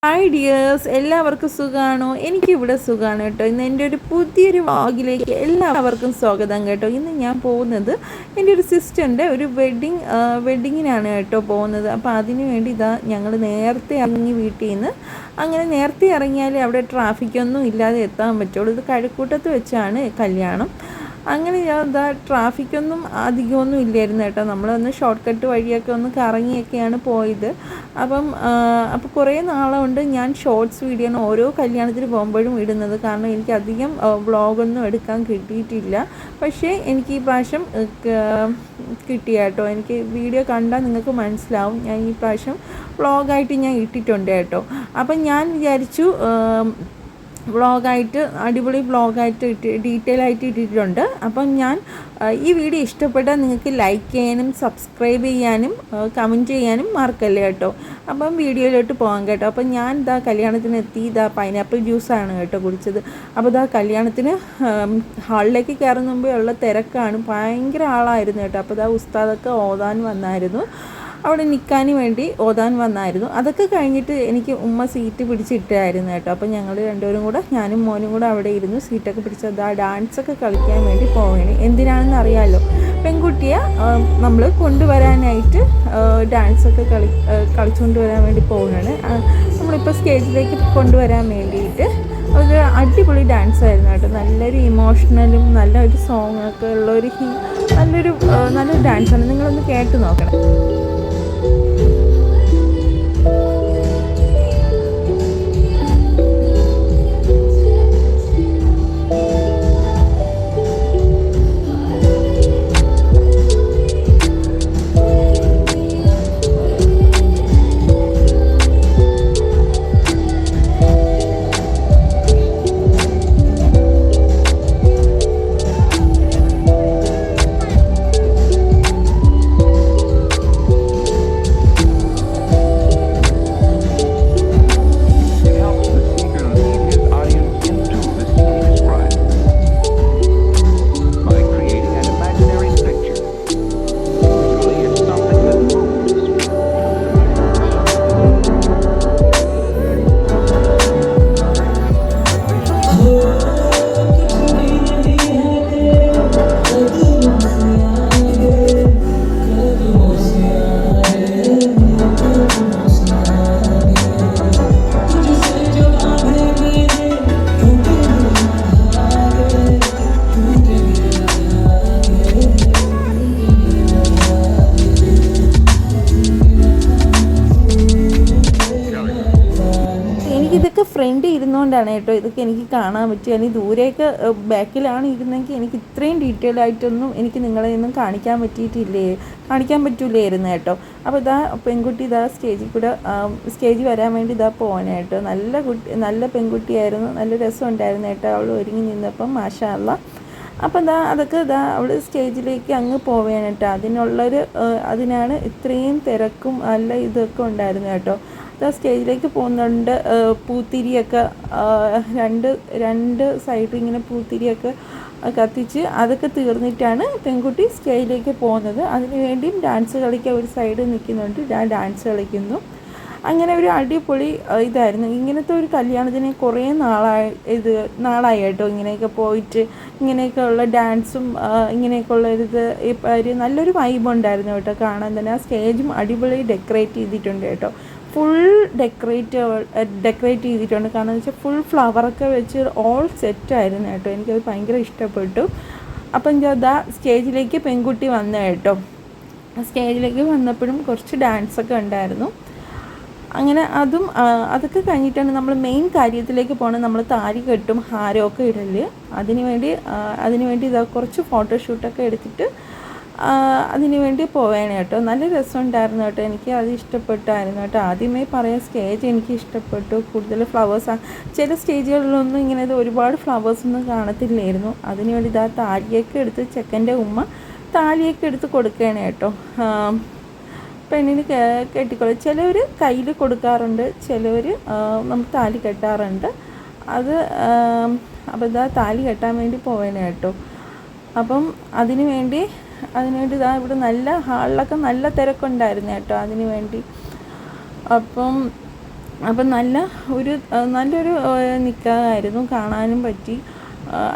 Hi dears, എല്ലാവർക്കും സുഖമാണോ? എനിക്കിവിടെ സുഖമാണ് കേട്ടോ. ഇന്ന് എൻ്റെ ഒരു പുതിയൊരു വ്ളോഗിലേക്ക് എല്ലാവർക്കും സ്വാഗതം കേട്ടോ. ഇന്ന് ഞാൻ പോകുന്നത് എൻ്റെ ഒരു സിസ്റ്ററിൻ്റെ ഒരു വെഡ്ഡിങ്ങിനാണ് കേട്ടോ പോകുന്നത്. അപ്പോൾ അതിന് വേണ്ടി ഞങ്ങൾ നേരത്തെ ഇറങ്ങി വീട്ടിൽ നിന്ന്. അങ്ങനെ നേരത്തെ ഇറങ്ങിയാലേ അവിടെ ട്രാഫിക്കൊന്നും ഇല്ലാതെ എത്താൻ പറ്റുള്ളൂ. ഇത് കഴക്കൂട്ടത്ത് വെച്ചാണ് കല്യാണം. അങ്ങനെ ട്രാഫിക്കൊന്നും അധികമൊന്നും ഇല്ലായിരുന്നു കേട്ടോ. നമ്മളൊന്ന് ഷോർട്ട് കട്ട് വഴിയൊക്കെ ഒന്ന് കറങ്ങിയൊക്കെയാണ് പോയത്. അപ്പോൾ കുറേ നാളുകൊണ്ട് ഞാൻ ഷോർട്സ് വീഡിയോ ഓരോ കല്യാണത്തിന് പോകുമ്പോഴും ഇടുന്നത്. കാരണം എനിക്ക് അധികം വ്ളോഗൊന്നും എടുക്കാൻ കിട്ടിയിട്ടില്ല. പക്ഷേ എനിക്ക് ഈ പ്രാവശ്യം കിട്ടിയ കേട്ടോ. എനിക്ക് വീഡിയോ കണ്ടാൽ നിങ്ങൾക്ക് മനസ്സിലാവും. ഞാൻ ഈ പ്രാവശ്യം വ്ളോഗായിട്ട് ഞാൻ ഇട്ടിട്ടുണ്ട് കേട്ടോ. അപ്പം ഞാൻ വിചാരിച്ചു വ്ളോഗായിട്ട് അടിപൊളി വ്ളോഗായിട്ട് ഡീറ്റെയിൽ ആയിട്ട് ഇട്ടിട്ടുണ്ട്. അപ്പം ഞാൻ ഈ വീഡിയോ ഇഷ്ടപ്പെട്ടാൽ നിങ്ങൾക്ക് ലൈക്ക് ചെയ്യാനും സബ്സ്ക്രൈബ് ചെയ്യാനും കമൻറ്റ് ചെയ്യാനും മറക്കല്ലേ കേട്ടോ. അപ്പം വീഡിയോയിലോട്ട് പോകാം കേട്ടോ. അപ്പം ഞാൻ കല്യാണത്തിന് എത്തി. പൈനാപ്പിൾ ജ്യൂസാണ് കേട്ടോ കുടിച്ചത്. അപ്പോൾ കല്യാണത്തിന് ഹാളിലേക്ക് കയറുന്ന മുമ്പേ ഉള്ള തിരക്കാണ്. ഭയങ്കര ആളായിരുന്നു കേട്ടോ. അപ്പോൾ ഉസ്താദൊക്കെ ഓതാൻ വന്നായിരുന്നു, അവിടെ നിൽക്കാനും വേണ്ടി ഓതാൻ വന്നായിരുന്നു. അതൊക്കെ കഴിഞ്ഞിട്ട് എനിക്ക് ഉമ്മ സീറ്റ് പിടിച്ചിട്ടായിരുന്നു കേട്ടോ. അപ്പോൾ ഞങ്ങൾ രണ്ടുപേരും കൂടെ, ഞാനും മോനും കൂടെ അവിടെ ഇരുന്നു സീറ്റൊക്കെ പിടിച്ച് ഡാൻസൊക്കെ കളിക്കാൻ വേണ്ടി പോവുകയാണ്. എന്തിനാണെന്ന് അറിയാമല്ലോ, പെൺകുട്ടിയെ നമ്മൾ കൊണ്ടുവരാനായിട്ട് ഡാൻസൊക്കെ കളിച്ചുകൊണ്ട് വരാൻ വേണ്ടി പോവുകയാണ്. നമ്മളിപ്പോൾ സ്റ്റേജിലേക്ക് കൊണ്ടുവരാൻ വേണ്ടിയിട്ട് ഒരു അടിപൊളി ഡാൻസായിരുന്നു കേട്ടോ. നല്ലൊരു ഇമോഷണലും നല്ലൊരു സോങ്ങൊക്കെ ഉള്ളൊരു നല്ലൊരു ഡാൻസാണ്. നിങ്ങളൊന്ന് കേട്ട് നോക്കണം. ഇതൊക്കെ ഫ്രണ്ട് ഇരുന്നുകൊണ്ടാണ് കേട്ടോ ഇതൊക്കെ എനിക്ക് കാണാൻ പറ്റുക. എനിക്ക് ദൂരെയൊക്കെ ബാക്കിലാണ് ഇരുന്നെങ്കിൽ എനിക്ക് ഇത്രയും ഡീറ്റെയിൽ ആയിട്ടൊന്നും എനിക്ക് നിങ്ങളെ ഒന്നും കാണിക്കാൻ പറ്റൂലായിരുന്നു കേട്ടോ. അപ്പോൾ പെൺകുട്ടി സ്റ്റേജിൽ വരാൻ വേണ്ടി പോകാനായിട്ടോ. നല്ല പെൺകുട്ടിയായിരുന്നു, നല്ല രസമുണ്ടായിരുന്നു കേട്ടോ. അവൾ ഒരുങ്ങി നിന്നപ്പം മാഷാ അല്ലാഹ്. അപ്പം അതൊക്കെ അവൾ സ്റ്റേജിലേക്ക് അങ്ങ് പോവുകയാണ് കേട്ടോ. അതിനാണ് ഇത്രയും തിരക്കും നല്ല ഇതൊക്കെ ഉണ്ടായിരുന്നു കേട്ടോ. സ്റ്റേജിലേക്ക് പോകുന്നുണ്ട്. പൂത്തിരിയൊക്കെ രണ്ട് സൈഡിൽ ഇങ്ങനെ പൂത്തിരിയൊക്കെ കത്തിച്ച് അതൊക്കെ തീർന്നിട്ടാണ് പെൺകുട്ടി സ്റ്റേജിലേക്ക് പോകുന്നത്. അതിനുവേണ്ടിയും ഡാൻസ് കളിക്കാൻ ഒരു സൈഡ് നിൽക്കുന്നുണ്ട്, ഡാൻസ് കളിക്കുന്നു. അങ്ങനെ ഒരു അടിപൊളി ഇതായിരുന്നു. ഇങ്ങനത്തെ ഒരു കല്യാണത്തിന് കുറേ നാളായി കേട്ടോ ഇങ്ങനെയൊക്കെ പോയിട്ട്. ഇങ്ങനെയൊക്കെ ഉള്ള ഡാൻസും ഇങ്ങനെയൊക്കെ ഉള്ള ഒരു നല്ലൊരു വൈബ് ഉണ്ടായിരുന്നു കേട്ടോ കാണാൻ തന്നെ. ആ സ്റ്റേജും അടിപൊളി ഡെക്കറേറ്റ് ചെയ്തിട്ടുണ്ട് കേട്ടോ. ഫുൾ ഡെക്കറേറ്റ് ചെയ്തിട്ടുണ്ട്. കാരണം എന്ന് വെച്ചാൽ ഫുൾ ഫ്ലവറൊക്കെ വെച്ച് ഓൾ സെറ്റായിരുന്നു കേട്ടോ. എനിക്കത് ഭയങ്കര ഇഷ്ടപ്പെട്ടു. അപ്പം സ്റ്റേജിലേക്ക് പെൺകുട്ടി വന്നു കേട്ടോ. സ്റ്റേജിലേക്ക് വന്നപ്പോഴും കുറച്ച് ഡാൻസൊക്കെ ഉണ്ടായിരുന്നു. അങ്ങനെ അതൊക്കെ കഴിഞ്ഞിട്ടാണ് നമ്മൾ മെയിൻ കാര്യത്തിലേക്ക് പോകണം. നമ്മൾ താലി കെട്ടും ഹാരമൊക്കെ ഇടല്. അതിനുവേണ്ടി കുറച്ച് ഫോട്ടോഷൂട്ടൊക്കെ എടുത്തിട്ട് അതിന് വേണ്ടി പോവേണേ കേട്ടോ. നല്ല രസമുണ്ടായിരുന്നു കേട്ടോ. എനിക്ക് അത് ഇഷ്ടപ്പെട്ടായിരുന്നു കേട്ടോ. ആദ്യമേ പറയാം, സ്റ്റേജ് എനിക്ക് ഇഷ്ടപ്പെട്ടു. കൂടുതൽ ഫ്ലവേഴ്സാണ്. ചില സ്റ്റേജുകളിലൊന്നും ഇങ്ങനെ ഒരുപാട് ഫ്ലവേഴ്സൊന്നും കാണത്തില്ലായിരുന്നു. അതിന് വേണ്ടി താലിയൊക്കെ എടുത്ത് ചെക്കൻ്റെ ഉമ്മ താലിയൊക്കെ എടുത്ത് കൊടുക്കുകയാണ് കേട്ടോ. പെണ്ണിന് കെട്ടിക്കൊള്ളു. ചിലവർ കയ്യിൽ കൊടുക്കാറുണ്ട്, ചിലവർ നമ്മൾ താലി കെട്ടാറുണ്ട്. അപ്പോൾ താലി കെട്ടാൻ വേണ്ടി പോവേണേ കേട്ടോ. അപ്പം അതിന് വേണ്ടി ഇവിടെ നല്ല ഹാളിലൊക്കെ നല്ല തിരക്കുണ്ടായിരുന്നു കേട്ടോ അതിന് വേണ്ടി. അപ്പം അപ്പം നല്ലൊരു നിക്കാഹായിരുന്നു, കാണാനും പറ്റി.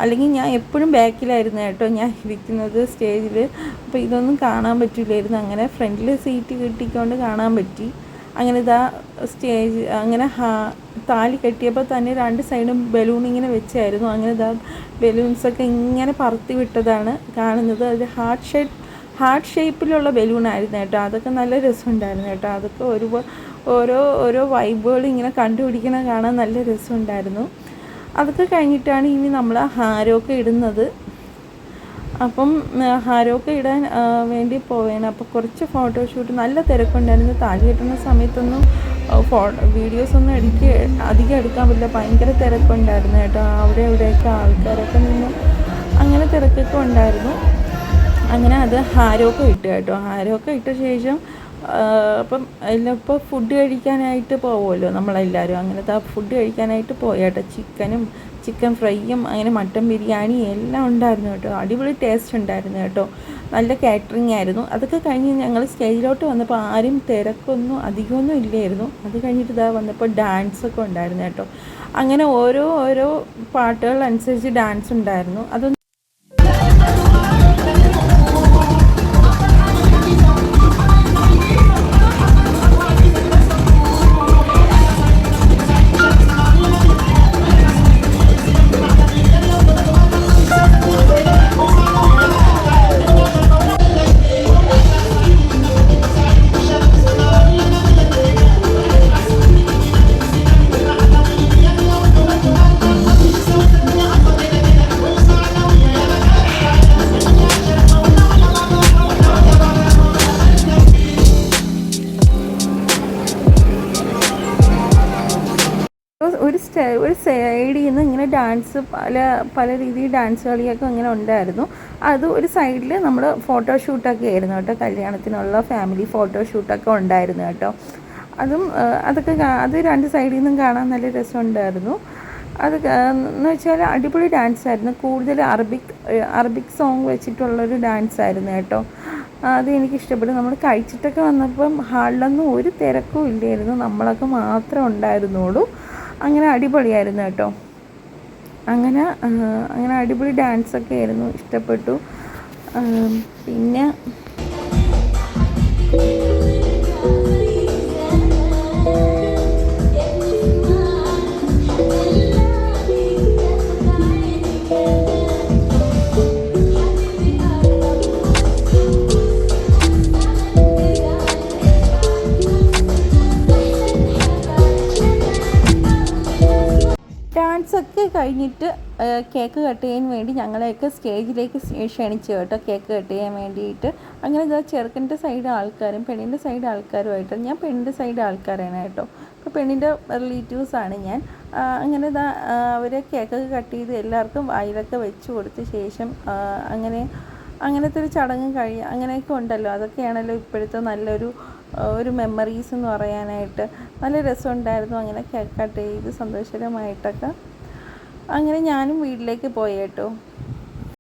അല്ലെങ്കിൽ ഞാൻ എപ്പോഴും ബാക്കിലായിരുന്നു കേട്ടോ ഞാൻ ഇരിക്കുന്നത് സ്റ്റേജിൽ. അപ്പോൾ ഇതൊന്നും കാണാൻ പറ്റില്ലായിരുന്നു. അങ്ങനെ ഫ്രണ്ടിൽ സീറ്റ് കിട്ടിക്കൊണ്ട് കാണാൻ പറ്റി. അങ്ങനെ ഇതാ സ്റ്റേജ് അങ്ങനെ താലി കെട്ടിയപ്പോൾ തന്നെ 2 സൈഡും ബലൂൺ ഇങ്ങനെ വെച്ചായിരുന്നു. അങ്ങനെ ഇതാ ബലൂൺസൊക്കെ ഇങ്ങനെ പറത്തി വിട്ടതാണ് കാണുന്നത്. അത് ഹാർട്ട് ഷേപ്പിലുള്ള ബലൂണായിരുന്നു കേട്ടോ. അതൊക്കെ നല്ല രസമുണ്ടായിരുന്നു കേട്ടോ. അതൊക്കെ ഓരോ വൈബുകൾ ഇങ്ങനെ കണ്ടുപിടിക്കണ കാണാൻ നല്ല രസമുണ്ടായിരുന്നു. അതൊക്കെ കഴിഞ്ഞിട്ടാണ് ഇനി നമ്മൾ ഹാരമൊക്കെ ഇടുന്നത്. അപ്പം ഹാരമൊക്കെ ഇടാൻ വേണ്ടി പോവുകയാണ്. അപ്പോൾ കുറച്ച് ഫോട്ടോഷൂട്ട്, നല്ല തിരക്കുണ്ടായിരുന്നു. താലി കെട്ടുന്ന സമയത്തൊന്നും വീഡിയോസൊന്നും അധികം എടുക്കാൻ പറ്റില്ല, ഭയങ്കര തിരക്കുണ്ടായിരുന്നു കേട്ടോ. അവിടെ ഇവിടെയൊക്കെ ആൾക്കാരൊക്കെ നിന്ന് അങ്ങനെ തിരക്കൊക്കെ ഉണ്ടായിരുന്നു. അങ്ങനെ അത് ഹാരമൊക്കെ ഇട്ട് കേട്ടോ. ഹാരമൊക്കെ ഇട്ട ശേഷം അപ്പം എല്ലാം ഇപ്പോൾ ഫുഡ് കഴിക്കാനായിട്ട് പോകുമല്ലോ നമ്മളെല്ലാവരും. അങ്ങനത്തെ ഫുഡ് കഴിക്കാനായിട്ട് പോയി കേട്ടോ. ചിക്കൻ ഫ്രൈയും അങ്ങനെ മട്ടൻ ബിരിയാണി എല്ലാം ഉണ്ടായിരുന്നു കേട്ടോ. അടിപൊളി ടേസ്റ്റ് ഉണ്ടായിരുന്നു കേട്ടോ. നല്ല കാറ്ററിംഗ് ആയിരുന്നു. അതൊക്കെ കഴിഞ്ഞ് ഞങ്ങൾ സ്റ്റേജിലോട്ട് വന്നപ്പോൾ ആരും തിരക്കൊന്നും അധികമൊന്നും ഇല്ലായിരുന്നു. അത് കഴിഞ്ഞിട്ട് ഇതാ വന്നപ്പോൾ ഡാൻസൊക്കെ ഉണ്ടായിരുന്നു കേട്ടോ. അങ്ങനെ ഓരോ പാട്ടുകളനുസരിച്ച് ഡാൻസ് ഉണ്ടായിരുന്നു. അതൊന്നും ഒരു സൈഡിൽ നിന്ന് ഇങ്ങനെ ഡാൻസ് പല രീതിയിൽ ഡാൻസ് കളിയൊക്കെ ഇങ്ങനെ ഉണ്ടായിരുന്നു. അത് ഒരു സൈഡിൽ നമ്മൾ ഫോട്ടോഷൂട്ടൊക്കെ ആയിരുന്നു കേട്ടോ. കല്യാണത്തിനുള്ള ഫാമിലി ഫോട്ടോഷൂട്ടൊക്കെ ഉണ്ടായിരുന്നു കേട്ടോ. അത് 2 സൈഡിൽ നിന്നും കാണാൻ നല്ല രസമുണ്ടായിരുന്നു. എന്ന് വെച്ചാൽ അടിപൊളി ഡാൻസായിരുന്നു. കൂടുതൽ അറബിക് സോങ് വെച്ചിട്ടുള്ളൊരു ഡാൻസായിരുന്നു കേട്ടോ. അത് എനിക്കിഷ്ടപ്പെട്ടു. നമ്മൾ കഴിച്ചിട്ടൊക്കെ വന്നപ്പം ഹാളിലൊന്നും ഒരു തിരക്കും ഇല്ലായിരുന്നു, നമ്മളൊക്കെ മാത്രമേ ഉണ്ടായിരുന്നുള്ളൂ. അങ്ങനെ അടിപൊളിയായിരുന്നു കേട്ടോ. അങ്ങനെ അടിപൊളി ഡാൻസൊക്കെ ആയിരുന്നു, ഇഷ്ടപ്പെട്ടു. പിന്നെ ഡാൻസൊക്കെ കഴിഞ്ഞിട്ട് കേക്ക് കട്ട് ചെയ്യാൻ വേണ്ടി ഞങ്ങളെയൊക്കെ സ്റ്റേജിലേക്ക് ക്ഷണിച്ചു കേട്ടോ, കേക്ക് കട്ട് ചെയ്യാൻ വേണ്ടിയിട്ട്. അങ്ങനെ ഇതാ ചെറുക്കൻ്റെ സൈഡ് ആൾക്കാരും പെണ്ണിൻ്റെ സൈഡ് ആൾക്കാരുമായിട്ട്, ഞാൻ പെണ്ണിൻ്റെ സൈഡ് ആൾക്കാരാണ് കേട്ടോ. അപ്പോൾ പെണ്ണിൻ്റെ റിലേറ്റീവ്സാണ് ഞാൻ. അങ്ങനെ ഇതാ അവർ കേക്കൊക്കെ കട്ട് ചെയ്ത് എല്ലാവർക്കും വായിലൊക്കെ വെച്ച് കൊടുത്ത ശേഷം അങ്ങനത്തെ ഒരു ചടങ്ങ് അങ്ങനെയൊക്കെ ഉണ്ടല്ലോ. അതൊക്കെയാണല്ലോ ഇപ്പോഴത്തെ ഒരു മെമ്മറീസ് എന്ന് പറയാനായിട്ട്. നല്ല രസമുണ്ടായിരുന്നു. അങ്ങനെ കേക്ക് കട്ട് ചെയ്ത് സന്തോഷകരമായിട്ടൊക്കെ അങ്ങനെ ഞാനും വീട്ടിലേക്ക് പോയി കേട്ടോ.